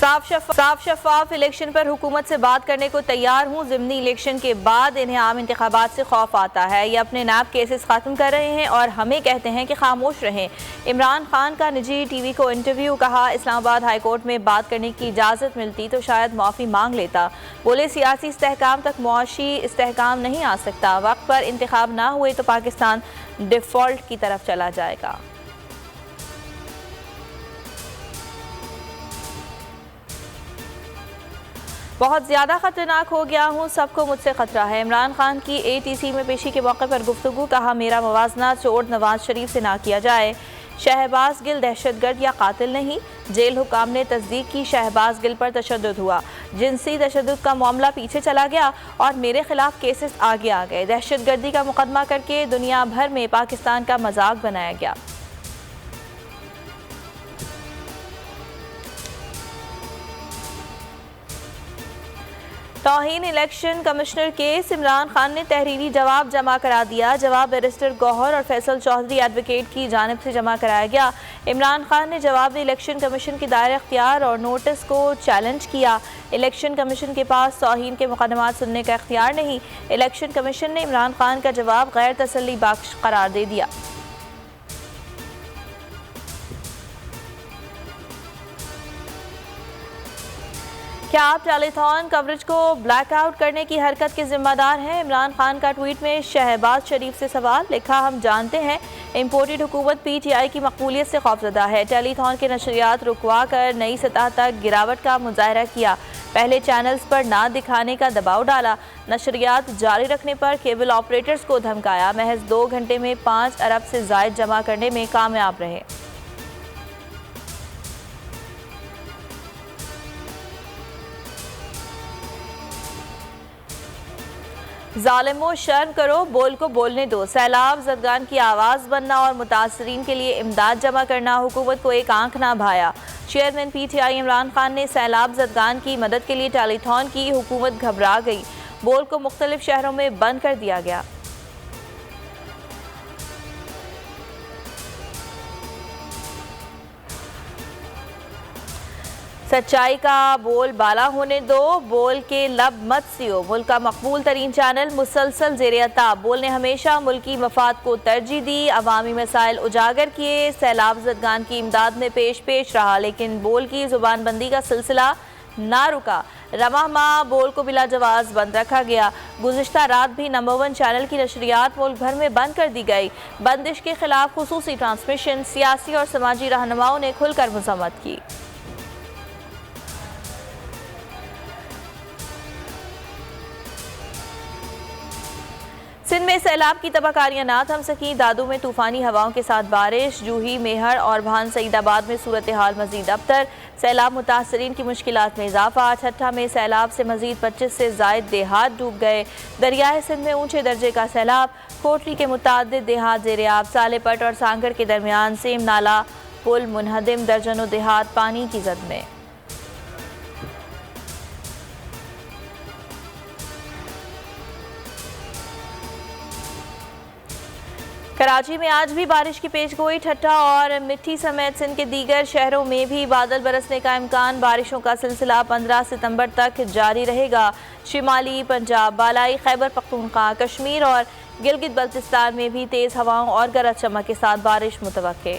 साफ शफाफ इलेक्शन पर हुकूमत से बात करने को तैयार हूँ। ज़िमनी इलेक्शन के बाद इन्हें आम इंतखाबात से खौफ आता है। ये अपने नाब केसेस ख़त्म कर रहे हैं और हमें कहते हैं कि खामोश रहें। इमरान खान का निजी टीवी को इंटरव्यू। कहा, इस्लामाबाद हाई कोर्ट में बात करने की इजाज़त मिलती तो शायद माफ़ी मांग लेता। बोले, सियासी इस्तेहकाम तक मुआशी इस्तेहकाम नहीं आ सकता। वक्त पर इंतखाब ना हुए तो पाकिस्तान डिफ़ॉल्ट की तरफ चला जाएगा। बहुत ज़्यादा ख़तरनाक हो गया हूँ, सबको मुझसे ख़तरा है। इमरान खान की ATC में पेशी के मौके पर गुफ्तगू। कहा, मेरा मुवाजना चोट नवाज शरीफ से ना किया जाए। शहबाज गिल दहशतगर्द या कातिल नहीं। जेल हुकाम ने तस्दीक की शहबाज गिल पर तशद्दुद हुआ। जिनसी तशद्दुद का मामला पीछे चला गया और मेरे खिलाफ केसेस आगे आ गए। दहशतगर्दी का मुकदमा करके दुनिया भर में पाकिस्तान का मजाक बनाया गया। तौहीन election commissioner case. Imran Khan ने तहरीरी जवाब जमा करा दिया। जवाब बैरिस्टर गौहर और फैसल चौधरी एडवोकेट की जानिब से जमा कराया गया। इमरान खान ने जवाब में इलेक्शन कमीशन के दायरे इख्तियार और नोटिस को चैलेंज किया। इलेक्शन कमीशन के पास तौहीन के मुकदमात सुनने का इख्तियार नहीं। इलेक्शन कमीशन ने इमरान खान का जवाब गैर तसल्ली बख्श करार दे दिया। क्या आप टेलीथॉन कवरेज को ब्लैकआउट करने की हरकत के जिम्मेदार हैं? इमरान खान का ट्वीट में शहबाज शरीफ से सवाल। लिखा, हम जानते हैं इम्पोर्टेड हुकूमत PTI की मकबूलियत से खौफजदा है। टेलीथॉन के नशरियात रुकवा कर नई सतह तक गिरावट का मुजाहरा किया। पहले चैनल्स पर ना दिखाने का दबाव डाला। नशरियात जारी रखने पर केबल ऑपरेटर्स को धमकाया। महज 2 घंटे में 5 अरब से जायद जमा करने में कामयाब रहे। ज़ालिमों, शर्म करो, बोल को बोलने दो। सैलाब ज़दगान की आवाज़ बनना और मुतासरीन के लिए इमदाद जमा करना हुकूमत को एक आंख ना भाया। चेयरमैन PTI इमरान खान ने सैलाब ज़दगान की मदद के लिए टेलीथॉन की। हुकूमत घबरा गई। बोल को मुख्तलिफ शहरों में बंद कर दिया गया। सच्चाई का बोल बाला होने दो, बोल के लब मत सियो। मुल्क का मकबूल तरीन चैनल मुसलसल ज़ेरे अताब। बोल ने हमेशा मुल्की मफाद को तरजीह दी। अवामी मसाइल उजागर किए। सैलाब ज़दगान की इमदाद में पेश रहा, लेकिन बोल की ज़ुबानबंदी का सिलसिला ना रुका। रवां माह बोल को बिला जवाज़ बंद रखा गया। गुज़िश्ता रात भी नंबर 1 चैनल की नशरियात मुल्क भर में बंद कर दी गई। बंदिश के खिलाफ खुसूसी ट्रांसमिशन सियासी और समाजी रहनुमाओं ने खुलकर मज़म्मत की। सिंध में सैलाब की तबाहकारियां ना थम सकी। दादू में तूफानी हवाओं के साथ बारिश। जूही, मेहर और भान सईदाबाद में सूरत हाल मजीद अबतर। सैलाब मुतासरीन की मुश्किलात में इजाफा। ठट्ठा में सैलाब से मजीद 25 से जायद देहात डूब गए। दरियाए सिंध में ऊंचे दर्जे का सैलाब। कोटली के मुतादिद देहात ज़ेरे-आब। सालेपट और सांगड़ के दरमियान सेम नाला पुल मुनहदिम। दर्जनों देहात पानी की जद में। कराची में आज भी बारिश की पेशगोई। ठट्ठा और मिट्टी समेत सिंध के दीगर शहरों में भी बादल बरसने का इम्कान। बारिशों का सिलसिला 15 सितंबर तक जारी रहेगा। शिमाली पंजाब, बालाई खैबर पख्तूनख्वा, कश्मीर और गिलगित बल्तिस्तान में भी तेज़ हवाओं और गरज चमक के साथ बारिश मुतवक्के।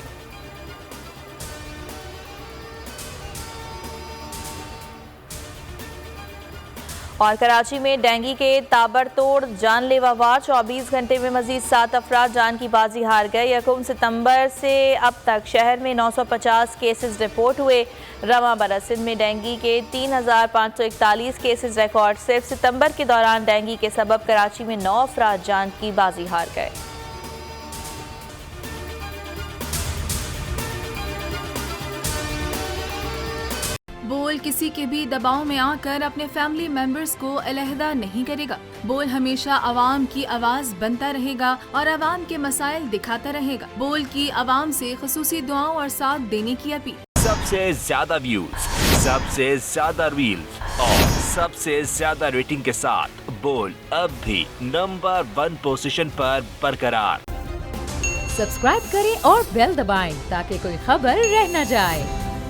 और कराची में डेंगू के ताबड़तोड़ जानलेवा वार। 24 घंटे में मजीद 7 अफराद जान की बाजी हार गए। 1 सितंबर से अब तक शहर में 950 केसेस रिपोर्ट हुए। रवां बरस सिंध में डेंगू के 3541 केसेस रिकॉर्ड। सिर्फ सितंबर के दौरान डेंगू के सबब कराची में 9 अफराद जान की बाजी हार गए। बोल किसी के भी दबाव में आकर अपने फैमिली मेंबर्स को अलहदा नहीं करेगा। बोल हमेशा आवाम की आवाज बनता रहेगा और आवाम के मसाइल दिखाता रहेगा। बोल की आवाम से खुसूसी दुआओं और साथ देने की अपील। सबसे ज्यादा व्यूज, सबसे ज्यादा रील्स और सबसे ज्यादा रेटिंग के साथ बोल अब भी नंबर 1 पोजीशन पर बरकरार। सब्सक्राइब करें और बेल दबाएं ताकि कोई खबर रह न जाए।